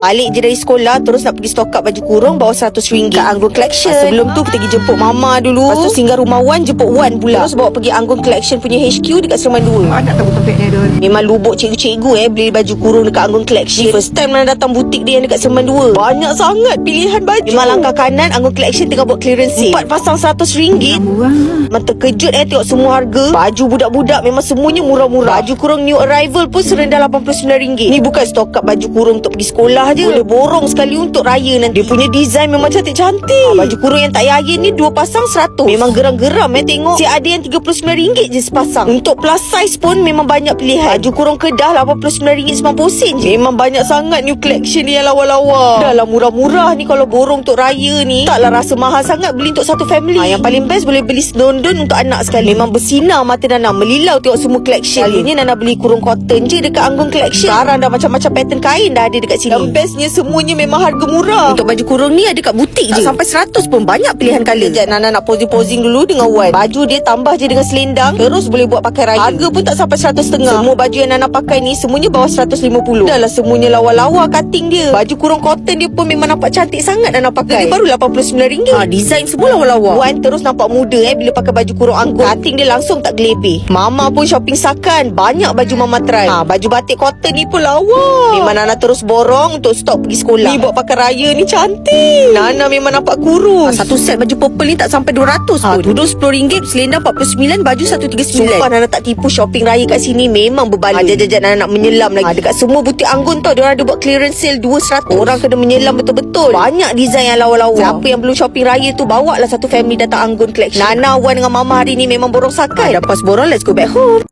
Balik je dari sekolah, terus nak pergi stock up baju kurung bawa RM100 kat Anggun Collection. Sebelum tu kita pergi jemput mama dulu. Lepas tu singgah rumah Wan, jemput Wan pula. Terus bawa pergi Anggun Collection punya HQ dekat Seramban 2. Ada tak tempat dia tu? Memang lubuk cikgu-cikgu beli baju kurung dekat Anggun Collection. Ni first time mana datang butik dia yang dekat Seramban 2. Banyak sangat pilihan baju. Memang langkah kanan Anggun Collection tengah buat clearance sale. 4 pasang RM100. Murah. Memang terkejut tengok semua harga. Baju budak-budak memang semuanya murah-murah. Baju kurung new arrival pun serendah RM89. Ni bukan stock up baju kurung untuk pergi sekolah je. Boleh borong sekali untuk raya nanti. Dia punya design memang cantik-cantik. Baju kurung yang tak payah ni 2 pasang 100. Memang geram-geram tengok. Si ada yang RM39 je sepasang. Untuk plus size pun memang banyak pilihan. Baju kurung Kedah RM89.90 je. Memang banyak sangat new collection ni yang lawa-lawa. Dah lah murah-murah ni kalau borong untuk raya ni. Taklah rasa mahal sangat beli untuk satu family. Yang paling best boleh beli sedondon untuk anak sekali. Memang bersinar mata Nana. Melilau tengok semua collection. Kali ni Nana beli kurung cotton je dekat Anggun Collection. Sekarang dah macam-macam pattern kain dah ada dekat sini. Yang bestnya semuanya memang harga murah. Untuk baju kurung ni ada kat butik je. Sampai 100 pun banyak pilihan colour. Sekejap Nana nak posing-posing dulu dengan Wan. Baju dia tambah je dengan selendang. Terus boleh buat pakai raya. Harga pun tak sampai 100.5. Semua baju yang Nana pakai ni semuanya bawah 150. Dah lah semuanya lawa-lawa cutting dia. Baju kurung cotton dia pun memang nampak cantik sangat Nana pakai. Dia baru RM89. Design semua lawa-lawa. Wan terus nampak muda bila pakai baju kurung Anggun. Cutting dia langsung tak gelebih. Mama pun shopping sakan. Banyak baju Mama try. Baju batik cotton ni pun lawa. Memang Nana terus borong untuk stok pergi sekolah. Ni buat pakai raya ni cantik. Nana memang nampak kurus. Satu set baju purple ni tak sampai 200 pun. Tudung RM10, selendang RM49, baju RM139. Sumpah Nana tak tipu, shopping raya kat sini memang berbaloi. Jajak Nana nak menyelam lagi. Dekat semua butik Anggun tau, diorang ada buat clearance sale 200. Orang kena menyelam betul-betul. Banyak design yang lawa-lawa. Siapa yang belum shopping raya tu, bawa lah satu family datang Anggun Collection. Nana, Wan dengan Mama hari ni memang borong sakai. Dah puas borong, let's go back home.